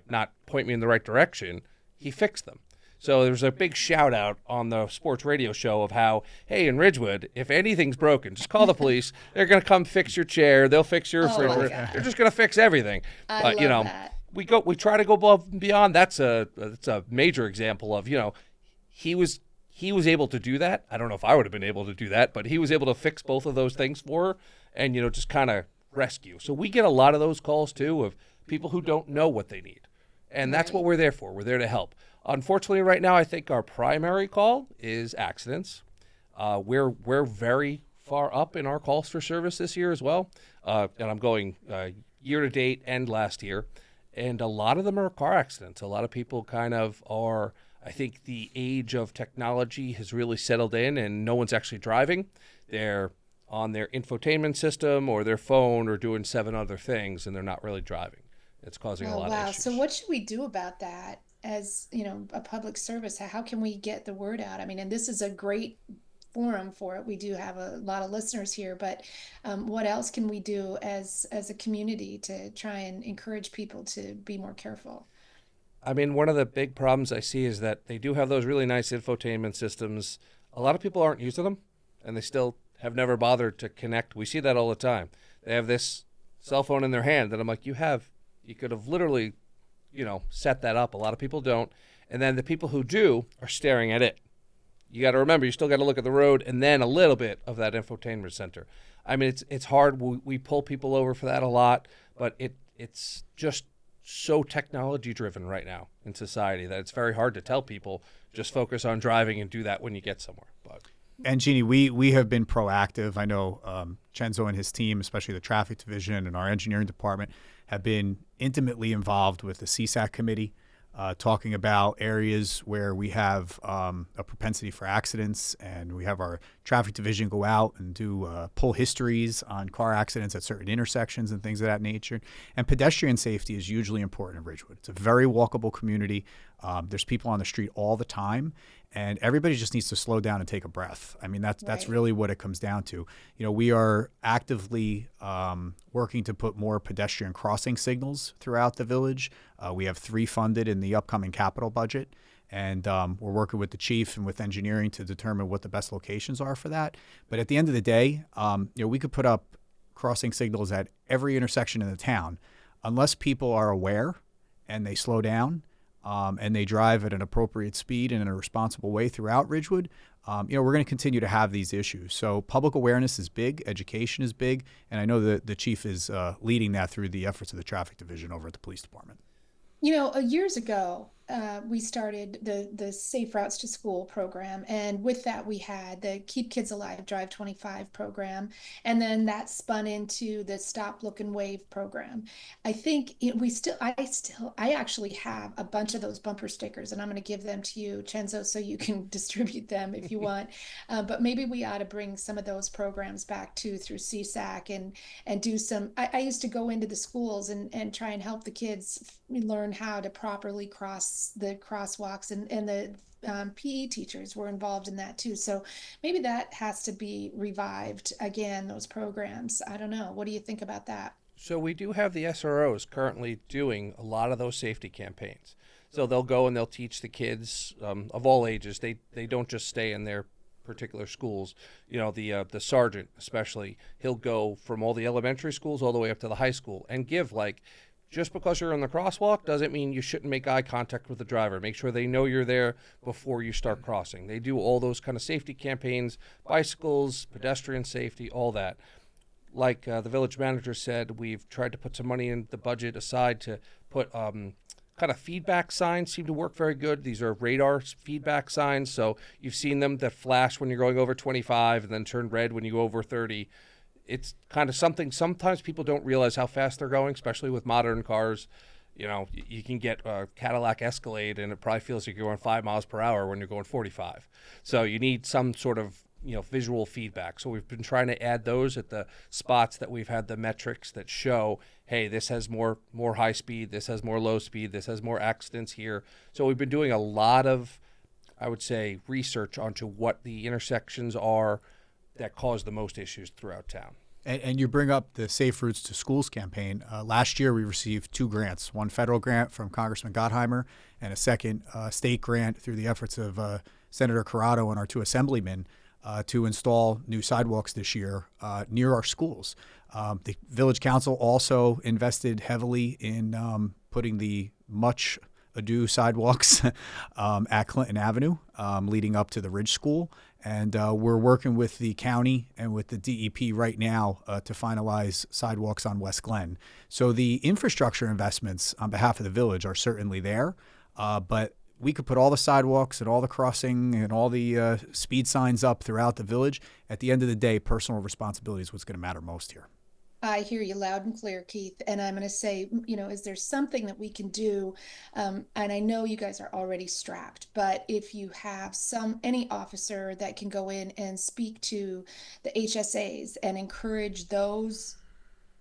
not point me in the right direction, he fixed them. So there's a big shout out on the sports radio show of how, hey, in Ridgewood, if anything's broken, just call the police. They're going to come fix your chair. They'll fix your refrigerator. They're just going to fix everything. I love that. We try to go above and beyond. That's a major example of, he was able to do that. I don't know if I would have been able to do that, but he was able to fix both of those things for her and, just kind of rescue. So we get a lot of those calls too of people who don't know what they need. And that's what we're there for. We're there to help. Unfortunately, right now, I think our primary call is accidents. We're very far up in our calls for service this year as well. And I'm going year to date and last year. And a lot of them are car accidents. A lot of people kind of are, I think the age of technology has really settled in and no one's actually driving. They're on their infotainment system or their phone or doing 7 other things, and they're not really driving. It's causing a lot of issues. So what should we do about that as, a public service? How can we get the word out? I mean, and this is a great forum for it. We do have a lot of listeners here, but what else can we do as a community to try and encourage people to be more careful? I mean, one of the big problems I see is that they do have those really nice infotainment systems. A lot of people aren't using them, and they still have never bothered to connect. We see that all the time. They have this cell phone in their hand that I'm like, you could have literally, set that up. A lot of people don't. And then the people who do are staring at it. You got to remember, you still got to look at the road and then a little bit of that infotainment center. I mean, it's hard. We pull people over for that a lot, but it's just so technology driven right now in society that it's very hard to tell people just focus on driving and do that when you get somewhere. But And Jeanne, we have been proactive. I know Cenzo and his team, especially the traffic division and our engineering department, have been intimately involved with the CSAC committee, talking about areas where we have a propensity for accidents, and we have our traffic division go out and do pull histories on car accidents at certain intersections and things of that nature. And pedestrian safety is hugely important in Ridgewood. It's a very walkable community. There's people on the street all the time, and everybody just needs to slow down and take a breath. I mean, that's Right. really what it comes down to. We are actively working to put more pedestrian crossing signals throughout the village. We have 3 funded in the upcoming capital budget. And we're working with the chief and with engineering to determine what the best locations are for that. But at the end of the day, we could put up crossing signals at every intersection in the town. Unless people are aware and they slow down and they drive at an appropriate speed and in a responsible way throughout Ridgewood, we're going to continue to have these issues. So public awareness is big, education is big, and I know that the chief is leading that through the efforts of the traffic division over at the police department. Years ago, we started the Safe Routes to School program. And with that, we had the Keep Kids Alive, Drive 25 program. And then that spun into the Stop, Look, and Wave program. I think I actually have a bunch of those bumper stickers, and I'm going to give them to you, Cenzo, so you can distribute them if you want. But maybe we ought to bring some of those programs back too through CSAC and do some. I used to go into the schools and try and help the kids learn how to properly cross the crosswalks, and the PE teachers were involved in that too. So maybe that has to be revived again, those programs. I don't know. What do you think about that? So we do have the SROs currently doing a lot of those safety campaigns. So they'll go and they'll teach the kids of all ages. They don't just stay in their particular schools. The sergeant especially, he'll go from all the elementary schools all the way up to the high school and give just because you're in the crosswalk doesn't mean you shouldn't make eye contact with the driver. Make sure they know you're there before you start crossing. They do all those kind of safety campaigns, bicycles, pedestrian safety, all that. Like the village manager said, we've tried to put some money in the budget aside to put kind of feedback signs. Seem to work very good. These are radar feedback signs. So you've seen them that flash when you're going over 25 and then turn red when you go over 30. It's kind of something sometimes people don't realize how fast they're going, especially with modern cars. You can get a Cadillac Escalade and it probably feels like you're going 5 miles per hour when you're going 45. So you need some sort of visual feedback. So we've been trying to add those at the spots that we've had the metrics that show, hey, this has more high speed, this has more low speed, this has more accidents here. So we've been doing a lot of, I would say, research onto what the intersections are that cause the most issues throughout town. And you bring up the Safe Routes to Schools campaign. Last year, we received 2 grants, one federal grant from Congressman Gottheimer and a second state grant through the efforts of Senator Corrado and our 2 assemblymen to install new sidewalks this year near our schools. The Village Council also invested heavily in putting the much ado sidewalks at Clinton Avenue leading up to the Ridge School. And we're working with the county and with the DEP right now to finalize sidewalks on West Glen. So the infrastructure investments on behalf of the village are certainly there, but we could put all the sidewalks and all the crossing and all the speed signs up throughout the village. At the end of the day, personal responsibility is what's going to matter most here. I hear you loud and clear, Keith. And I'm going to say, is there something that we can do? And I know you guys are already strapped, but if you have any officer that can go in and speak to the HSAs and encourage those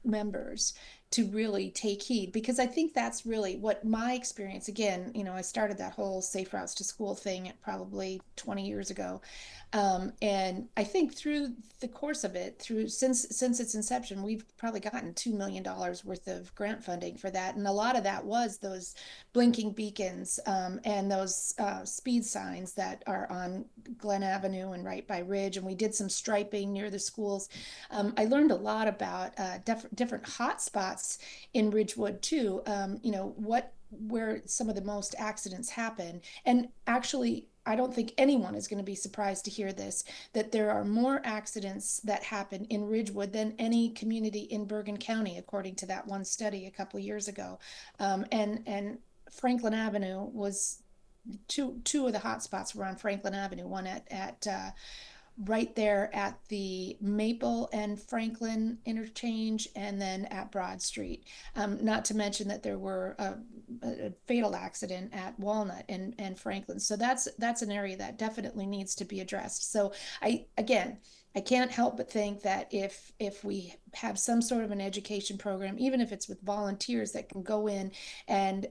members to really take heed, because I think that's really what my experience, again, I started that whole Safe Routes to School thing at probably 20 years ago. And I think through the course of it, since its inception, we've probably gotten $2 million worth of grant funding for that. And a lot of that was those blinking beacons and those speed signs that are on Glen Avenue and right by Ridge. And we did some striping near the schools. I learned a lot about different hot spots in Ridgewood too, where some of the most accidents happen. And actually, I don't think anyone is going to be surprised to hear this, that there are more accidents that happen in Ridgewood than any community in Bergen County, according to that one study a couple of years ago. And Franklin Avenue was two of the hot spots were on Franklin Avenue, one at right there at the Maple and Franklin interchange, and then at Broad Street. Not to mention that there were a fatal accident at Walnut and Franklin. So that's an area that definitely needs to be addressed. So I can't help but think that if we have some sort of an education program, even if it's with volunteers that can go in and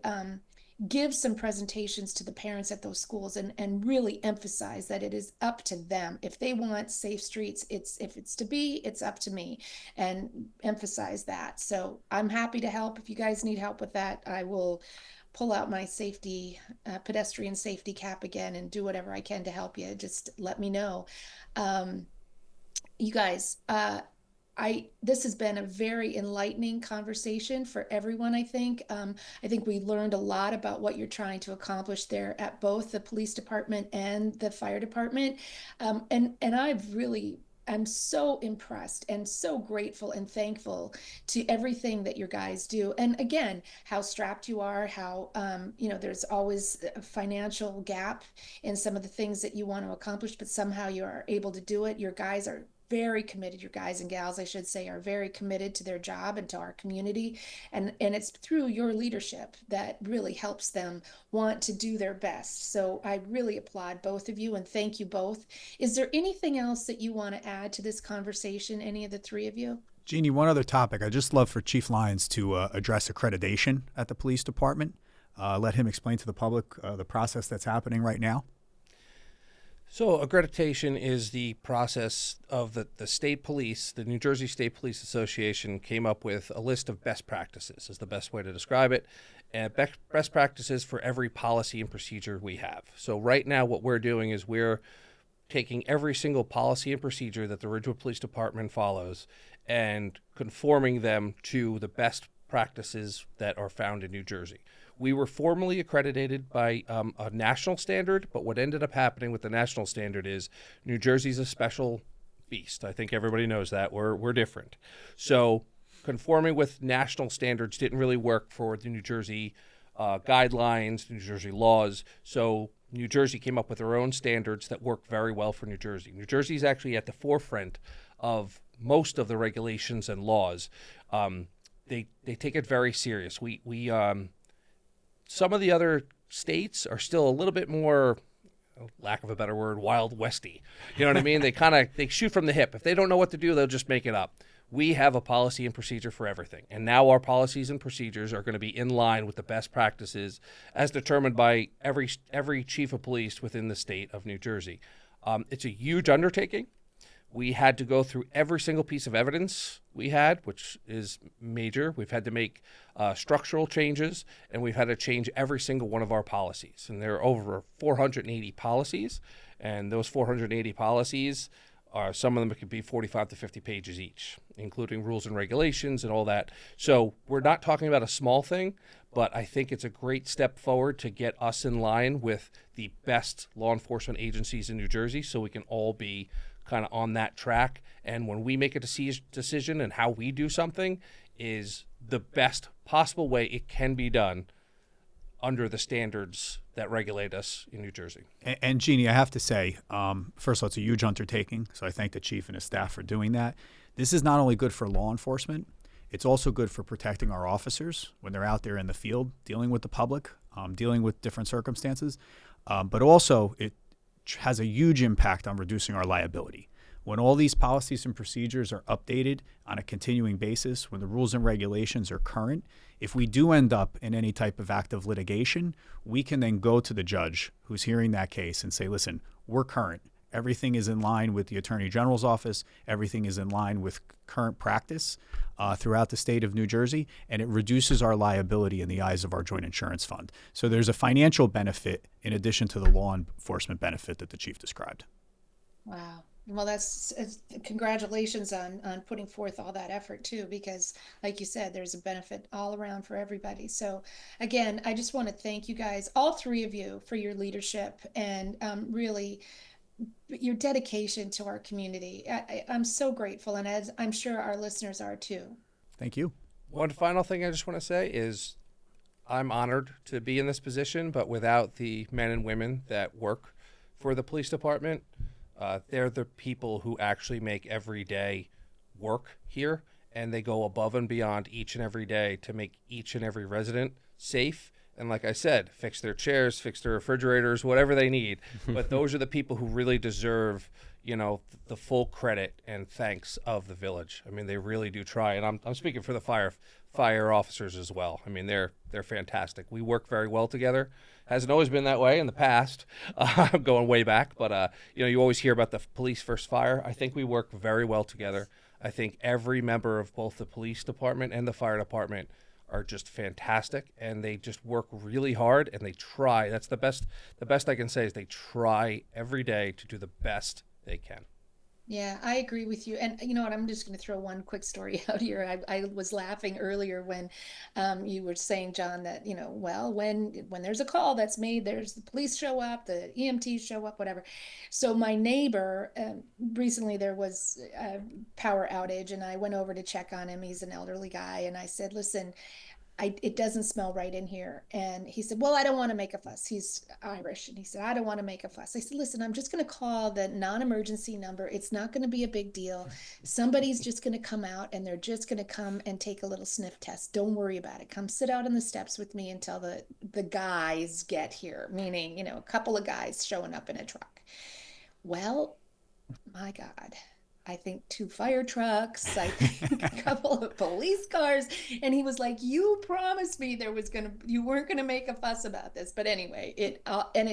give some presentations to the parents at those schools and really emphasize that it is up to them. If they want safe streets, if it's to be, it's up to me, and emphasize that. So I'm happy to help. If you guys need help with that, I will pull out my pedestrian safety cap again and do whatever I can to help you. Just let me know. You guys, this has been a very enlightening conversation for everyone, I think. I think we learned a lot about what you're trying to accomplish there at both the police department and the fire department. And I'm so impressed and so grateful and thankful to everything that your guys do. And again, how strapped you are, how, there's always a financial gap in some of the things that you want to accomplish, but somehow you are able to do it. Your guys are very committed. Your guys and gals, I should say, are very committed to their job and to our community. And it's through your leadership that really helps them want to do their best. So I really applaud both of you and thank you both. Is there anything else that you want to add to this conversation, any of the three of you? Jeanne, one other topic. I'd just love for Chief Lyons to address accreditation at the police department. Let him explain to the public the process that's happening right now. So accreditation is the process of the state police. The New Jersey State Police Association came up with a list of best practices, is the best way to describe it, and best practices for every policy and procedure we have. So right now what we're doing is we're taking every single policy and procedure that the Ridgewood Police Department follows and conforming them to the best practices that are found in New Jersey. We were formally accredited by a national standard, but what ended up happening with the national standard is New Jersey's a special beast. I think everybody knows that. We're different. So conforming with national standards didn't really work for the New Jersey guidelines, New Jersey laws. So New Jersey came up with their own standards that work very well for New Jersey. New Jersey is actually at the forefront of most of the regulations and laws. They take it very serious. Some of the other states are still a little bit more, lack of a better word, wild westy. You know what I mean? They shoot from the hip. If they don't know what to do, they'll just make it up. We have a policy and procedure for everything. And now our policies and procedures are going to be in line with the best practices as determined by every chief of police within the state of New Jersey. It's a huge undertaking. We had to go through every single piece of evidence we had, which is major. We've had to make structural changes, and we've had to change every single one of our policies. And there are over 480 policies, and those 480 policies some of them could be 45 to 50 pages each, including rules and regulations and all that. So we're not talking about a small thing, but I think it's a great step forward to get us in line with the best law enforcement agencies in New Jersey so we can all be kind of on that track. And when we make a decision and how we do something is the best possible way it can be done under the standards that regulate us in New Jersey. And Jeanne, I have to say, first of all, it's a huge undertaking, so I thank the chief and his staff for doing that. This is not only good for law enforcement, it's also good for protecting our officers when they're out there in the field, dealing with the public, dealing with different circumstances, but also it has a huge impact on reducing our liability. When all these policies and procedures are updated on a continuing basis, when the rules and regulations are current, if we do end up in any type of active litigation, we can then go to the judge who's hearing that case and say, listen, we're current. Everything is in line with the Attorney General's office. Everything is in line with current practice throughout the state of New Jersey, and it reduces our liability in the eyes of our joint insurance fund. So there's a financial benefit in addition to the law enforcement benefit that the chief described. Wow. Well, that's congratulations on putting forth all that effort too, because like you said, there's a benefit all around for everybody. So again, I just want to thank you guys, all three of you, for your leadership and really your dedication to our community. I'm so grateful, and as I'm sure our listeners are too. Thank you. One final thing I just want to say is I'm honored to be in this position, but without the men and women that work for the police department, they're the people who actually make every day work here, and they go above and beyond each and every day to make each and every resident safe. And like I said, fix their chairs, fix their refrigerators, whatever they need. But those are the people who really deserve, the full credit and thanks of the village. I mean, they really do try. And I'm speaking for the fire officers as well. I mean, they're fantastic. We work very well together. Hasn't always been that way in the past, going way back. But you always hear about the police versus fire. I think we work very well together. I think every member of both the police department and the fire department are just fantastic, and they just work really hard, and they try. That's the best I can say is they try every day to do the best they can. Yeah, I agree with you. And you know what? I'm just going to throw one quick story out here. I was laughing earlier when you were saying, John, that, well, when there's a call that's made, there's the police show up, the EMTs show up, whatever. So my neighbor, recently there was a power outage, and I went over to check on him. He's an elderly guy. And I said, listen, it doesn't smell right in here. And he said, well, I don't want to make a fuss. He's Irish. And he said, I don't want to make a fuss. I said, listen, I'm just going to call the non-emergency number. It's not going to be a big deal. Somebody's just going to come out, and they're just going to come and take a little sniff test. Don't worry about it. Come sit out on the steps with me until the guys get here, meaning, a couple of guys showing up in a truck. Well, my God. I think 2 fire trucks, I think a couple of police cars. And he was like, you promised me you weren't going to make a fuss about this. But anyway, it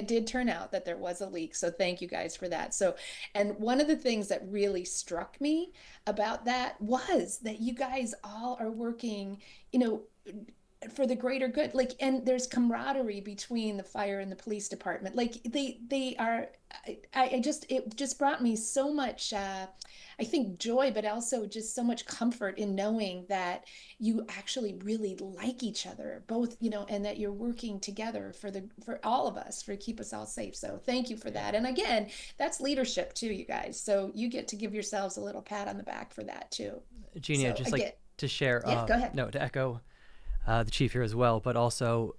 did turn out that there was a leak. So thank you guys for that. So, and one of the things that really struck me about that was that you guys all are working, for the greater good, and there's camaraderie between the fire and the police department. They are, it just brought me so much, I think, joy, but also just so much comfort in knowing that you actually really like each other, both, and that you're working together for all of us, for keep us all safe. So thank you for that. And again, that's leadership too, you guys. So you get to give yourselves a little pat on the back for that too. Jeanne, So I'd just like to share, Yeah, go ahead. to echo the chief here as well, but also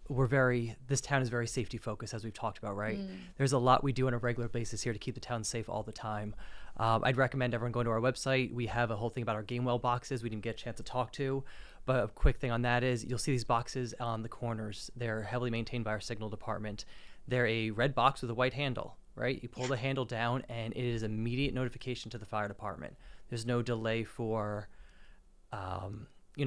this town is very safety focused, as we've talked about, right? There's a lot we do on a regular basis here to keep the town safe all the time. I'd recommend everyone going to our website. We have a whole thing about our Gamewell boxes we didn't get a chance to talk to, but a quick thing on that is you'll see these boxes on the corners. They're heavily maintained by our signal department. They're a red box with a white handle, right? You pull the handle down and it is immediate notification to the fire department. There's no delay for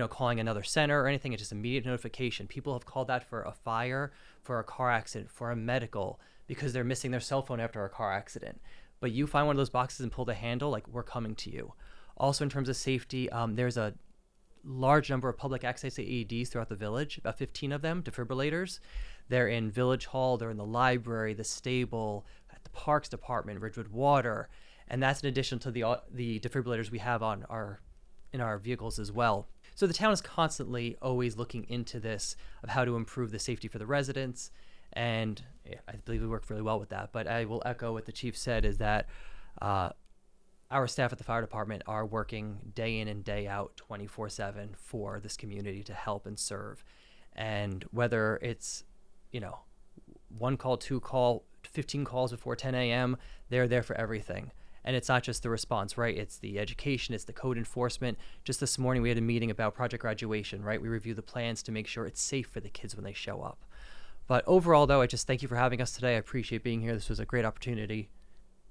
calling another center or anything. It's just immediate notification. People have called that for a fire, for a car accident, for a medical, because they're missing their cell phone after a car accident. But you find one of those boxes and pull the handle, we're coming to you. Also, in terms of safety, there's a large number of public access AEDs throughout the village, about 15 of them, defibrillators. They're in Village Hall, they're in the library, the stable, at the Parks Department, Ridgewood Water, and that's in addition to the defibrillators we have in our vehicles as well. So the town is constantly always looking into this of how to improve the safety for the residents, and I believe we work really well with that. But I will echo what the chief said, is that our staff at the fire department are working day in and day out 24/7 for this community to help and serve. And whether it's, 1 call, 2 call, 15 calls before 10 a.m., they're there for everything. And it's not just the response, right? It's the education, it's the code enforcement. Just this morning, we had a meeting about project graduation, right? We review the plans to make sure it's safe for the kids when they show up. But overall, though, I just thank you for having us today. I appreciate being here. This was a great opportunity.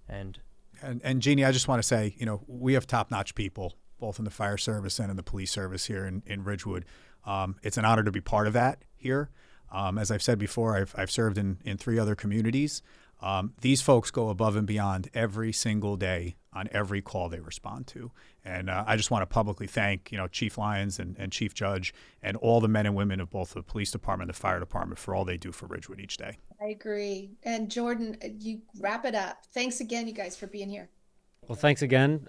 And Jeanne, I just want to say, we have top-notch people, both in the fire service and in the police service here in Ridgewood. It's an honor to be part of that here. As I've said before, I've served in 3 other communities. These folks go above and beyond every single day on every call they respond to. And I just want to publicly thank, Chief Lyons and Chief Judge and all the men and women of both the police department and the fire department for all they do for Ridgewood each day. I agree. And Jordan, you wrap it up. Thanks again, you guys, for being here. Well, thanks again,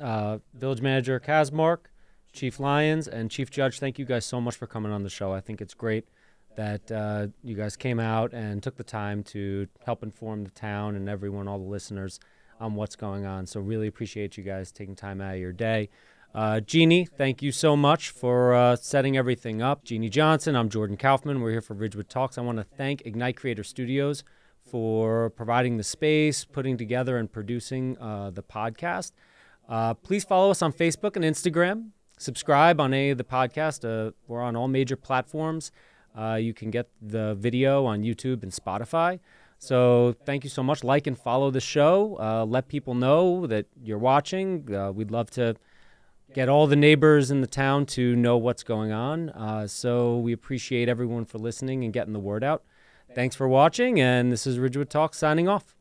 Village Manager Kasmark, Chief Lyons, and Chief Judge. Thank you guys so much for coming on the show. I think it's great that you guys came out and took the time to help inform the town and everyone, all the listeners, on what's going on. So really appreciate you guys taking time out of your day. Jeanne, thank you so much for setting everything up. Jeanne Johnson, I'm Jordan Kaufman. We're here for Ridgewood Talks. I want to thank Ignite Creator Studios for providing the space, putting together and producing the podcast. Please follow us on Facebook and Instagram. Subscribe on any of the podcasts. We're on all major platforms. You can get the video on YouTube and Spotify. So thank you so much. Like and follow the show. Let people know that you're watching. We'd love to get all the neighbors in the town to know what's going on. So we appreciate everyone for listening and getting the word out. Thanks for watching, and this is Ridgewood Talks signing off.